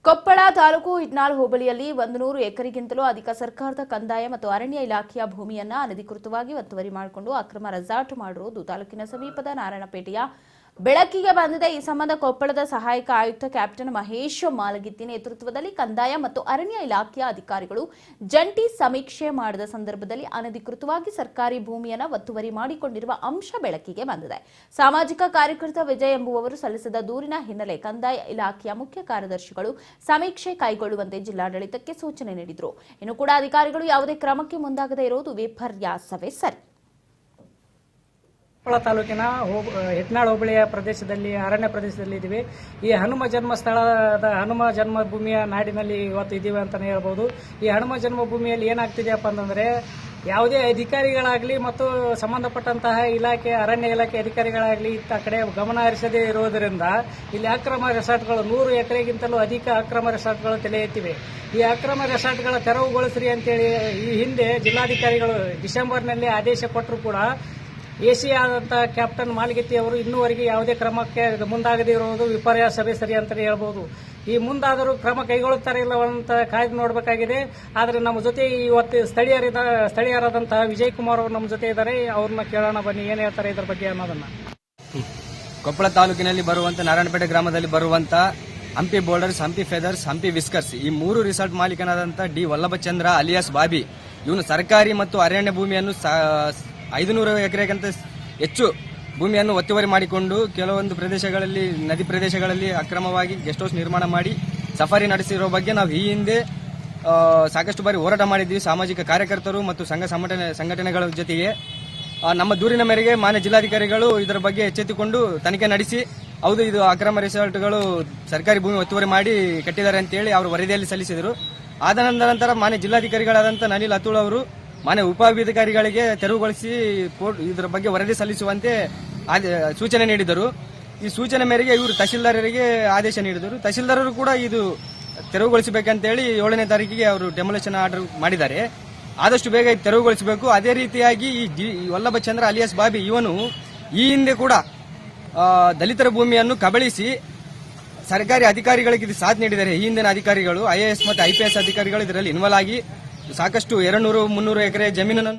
ಕೊಪ್ಪಳ ತಾಲೂಕು ಇಟ್ನಾಳ್ ಹೋಬಳಿಯಲ್ಲಿ 100 ಎಕರೆಗಿಂತಲೂ ಅಧಿಕ ಸರ್ಕಾರದ ಕಂದಾಯ ಮತ್ತು ಅರಣ್ಯ ಇಲಾಖೆಯ ಭೂಮಿಯನ್ನು ಅನಧಿಕೃತವಾಗಿ ಒತ್ತುವರಿ ಮಾಡಿಕೊಂಡು ಅಕ್ರಮ ರೆಸಾರ್ಟ್ ಮಾಡಿರುವುದು ತಾಲೂಕಿನ ಸಮೀಪದ ನಾರಾಯಣಪೇಟೆಯ ಬೆಳಕಿಗೆ ಬಂದಿದೆ. ಈ ಸಂಬಂಧ ಕೊಪ್ಪಳದ ಸಹಾಯಕ ಆಯುಕ್ತ ಕ್ಯಾಪ್ಟನ್ ಮಹೇಶ್ ಮಾಲಗಿತ್ತಿ ನೇತೃತ್ವದಲ್ಲಿ ಕಂದಾಯ ಮತ್ತು ಅರಣ್ಯ ಇಲಾಖೆಯ ಅಧಿಕಾರಿಗಳು ಜಂಟಿ ಸಮೀಕ್ಷೆ ಮಾಡಿದ ಸಂದರ್ಭದಲ್ಲಿ ಅನಧಿಕೃತವಾಗಿ ಸರ್ಕಾರಿ ಭೂಮಿಯನ್ನು ಒತ್ತುವರಿ ಮಾಡಿಕೊಂಡಿರುವ ಅಂಶ ಬೆಳಕಿಗೆ ಬಂದಿದೆ. ಸಾಮಾಜಿಕ ಕಾರ್ಯಕರ್ತ ವಿಜಯ್ ಎಂಬುವವರು ಸಲ್ಲಿಸಿದ ದೂರಿನ ಹಿನ್ನೆಲೆ ಕಂದಾಯ ಇಲಾಖೆಯ ಮುಖ್ಯ ಕಾರ್ಯದರ್ಶಿಗಳು ಸಮೀಕ್ಷೆ ಕೈಗೊಳ್ಳುವಂತೆ ಜಿಲ್ಲಾಡಳಿತಕ್ಕೆ ಸೂಚನೆ ನೀಡಿದರು. ಇನ್ನು ಕೂಡ ಅಧಿಕಾರಿಗಳು ಯಾವುದೇ ಕ್ರಮಕ್ಕೆ ಮುಂದಾಗದೇ ಇರುವುದು ವಿಪರ್ಯಾಸವೇ ಸರಿ. ಕೊಪ್ಪಳ ತಾಲೂಕಿನ ಇಟ್ನಾಳ್ ಹೋಬಳಿಯ ಪ್ರದೇಶದಲ್ಲಿ ಅರಣ್ಯ ಪ್ರದೇಶದಲ್ಲಿ ಇದ್ದೀವಿ. ಈ ಹನುಮ ಜನ್ಮಸ್ಥಳದ ಹನುಮ ಜನ್ಮಭೂಮಿಯ ನಾಡಿನಲ್ಲಿ ಇವತ್ತು ಇದ್ದೀವಿ ಅಂತಾನೆ ಹೇಳ್ಬೋದು. ಈ ಹನುಮ ಜನ್ಮಭೂಮಿಯಲ್ಲಿ ಏನಾಗ್ತಿದೆಯಪ್ಪ ಅಂತಂದ್ರೆ ಯಾವುದೇ ಅಧಿಕಾರಿಗಳಾಗಲಿ ಮತ್ತು ಸಂಬಂಧಪಟ್ಟಂತಹ ಇಲಾಖೆ ಅರಣ್ಯ ಇಲಾಖೆ ಅಧಿಕಾರಿಗಳಾಗಲಿ ಇತ್ತ ಕಡೆ ಗಮನ ಹರಿಸದೇ ಇರುವುದರಿಂದ ಇಲ್ಲಿ ಅಕ್ರಮ ರೆಸಾರ್ಟ್ಗಳು 100 ಎಕರೆಗಿಂತಲೂ ಅಧಿಕ ಅಕ್ರಮ ರೆಸಾರ್ಟ್ಗಳು ತಲೆ ಎತ್ತಿವೆ. ಈ ಅಕ್ರಮ ರೆಸಾರ್ಟ್ಗಳ ತೆರವುಗೊಳಿಸ್ರಿ ಅಂತೇಳಿ ಈ ಹಿಂದೆ ಜಿಲ್ಲಾಧಿಕಾರಿಗಳು ಡಿಸೆಂಬರ್ನಲ್ಲಿ ಆದೇಶ ಕೊಟ್ಟರು ಕೂಡ ಎಸಿ ಆದಂತಹ ಕ್ಯಾಪ್ಟನ್ ಮಾಲಗಿತ್ತಿ ಅವರು ಇನ್ನೂವರೆಗೆ ಯಾವುದೇ ಕ್ರಮಕ್ಕೆ ಮುಂದಾಗದೇ ಇರುವುದು ವಿಪರ್ಯಾಸವೇ ಸರಿ ಅಂತಲೇ ಹೇಳ್ಬೋದು. ಈ ಮುಂದಾದರೂ ಕ್ರಮ ಕೈಗೊಳ್ಳುತ್ತಾರೆ ಇಲ್ಲವಂತ ಕಾಯ್ದು ನೋಡಬೇಕಾಗಿದೆ. ಆದರೆ ನಮ್ಮ ಜೊತೆ ಇವತ್ತು ಸ್ಥಳೀಯರಾದಂತಹ ವಿಜಯ್ ಕುಮಾರ್ ಅವರು ನಮ್ಮ ಜೊತೆ ಇದ್ದಾರೆ. ಅವ್ರನ್ನ ಕೇಳೋಣ ಬನ್ನಿ, ಏನ್ ಹೇಳ್ತಾರೆ ಇದರ ಬಗ್ಗೆ ಅನ್ನೋದನ್ನ. ಕೊಪ್ಪಳ ತಾಲೂಕಿನಲ್ಲಿ ಬರುವಂತ ನಾರಾಯಣಪೇಟೆ ಗ್ರಾಮದಲ್ಲಿ ಬರುವಂತ Hampi boulders, Hampi feathers, Hampi whiskers ಈ 3 ರಿಸಾರ್ಟ್ ಮಾಲೀಕನಾದಂತ ಡಿ ವಲ್ಲಭಚಂದ್ರ ಅಲಿಯಾಸ್ ಬಾಬಿ ಇವನು ಸರ್ಕಾರಿ ಮತ್ತು ಅರಣ್ಯ ಭೂಮಿಯನ್ನು 500 ಎಕರೆಗಿಂತ ಹೆಚ್ಚು ಭೂಮಿಯನ್ನು ಒತ್ತುವರಿ ಮಾಡಿಕೊಂಡು ಕೆಲವೊಂದು ಪ್ರದೇಶಗಳಲ್ಲಿ ನದಿ ಪ್ರದೇಶಗಳಲ್ಲಿ ಅಕ್ರಮವಾಗಿ ಗೆಸ್ಟ್ ಹೌಸ್ ನಿರ್ಮಾಣ ಮಾಡಿ ಸಫಾರಿ ನಡೆಸಿರೋ ಬಗ್ಗೆ ನಾವು ಈ ಹಿಂದೆ ಸಾಕಷ್ಟು ಬಾರಿ ಹೋರಾಟ ಮಾಡಿದ್ವಿ. ಸಾಮಾಜಿಕ ಕಾರ್ಯಕರ್ತರು ಮತ್ತು ಸಂಘಟನೆಗಳ ಜೊತೆಗೆ ನಮ್ಮ ದೂರಿನ ಮೇರೆಗೆ ಮಾನ್ಯ ಜಿಲ್ಲಾಧಿಕಾರಿಗಳು ಇದರ ಬಗ್ಗೆ ಎಚ್ಚೆತ್ತುಕೊಂಡು ತನಿಖೆ ನಡೆಸಿ ಹೌದು ಇದು ಅಕ್ರಮ ರೆಸಾರ್ಟ್ಗಳು ಸರ್ಕಾರಿ ಭೂಮಿ ಒತ್ತುವರಿ ಮಾಡಿ ಕಟ್ಟಿದ್ದಾರೆ ಅಂತೇಳಿ ಅವರು ವರದಿಯಲ್ಲಿ ಸಲ್ಲಿಸಿದರು. ಆದ ನಂತರ ಮಾನ್ಯ ಜಿಲ್ಲಾಧಿಕಾರಿಗಳಾದಂಥ ಅನಿಲ್ ಅತುಲ್ ಅವರು ಮಾನ್ಯ ಉಪಾಧಿಕಾರಿಗಳಿಗೆ ತೆರವುಗೊಳಿಸಿ ಇದರ ಬಗ್ಗೆ ವರದಿ ಸಲ್ಲಿಸುವಂತೆ ಸೂಚನೆ ನೀಡಿದರು. ಈ ಸೂಚನೆ ಮೇರೆಗೆ ಇವರು ತಹಶೀಲ್ದಾರರಿಗೆ ಆದೇಶ ನೀಡಿದರು. ತಹಶೀಲ್ದಾರರು ಕೂಡ ಇದು ತೆರವುಗೊಳಿಸಬೇಕಂತೇಳಿ 7ನೇ ತಾರೀಕಿಗೆ ಅವರು ಡೆಮೊಲೇಷನ್ ಆರ್ಡರ್ ಮಾಡಿದ್ದಾರೆ. ಆದಷ್ಟು ಬೇಗ ತೆರವುಗೊಳಿಸಬೇಕು. ಅದೇ ರೀತಿಯಾಗಿ ಈ ವಲ್ಲಭಚಂದ್ರ ಅಲಿಯಾಸ್ ಬಾಬಿ ಇವನು ಈ ಹಿಂದೆ ಕೂಡ ದಲಿತರ ಭೂಮಿಯನ್ನು ಕಬಳಿಸಿ ಸರ್ಕಾರಿ ಅಧಿಕಾರಿಗಳಿಗೆ ಇದು ಸಾಥ್ ನೀಡಿದ್ದಾರೆ. ಈ ಹಿಂದಿನ ಅಧಿಕಾರಿಗಳು IAS ಮತ್ತು IPS ಅಧಿಕಾರಿಗಳು ಇದರಲ್ಲಿ ಇನ್ವಾಲ್ವ್ ಆಗಿ ಸಾಕಷ್ಟು 200-300 ಎಕರೆ ಜಮೀನನ್ನು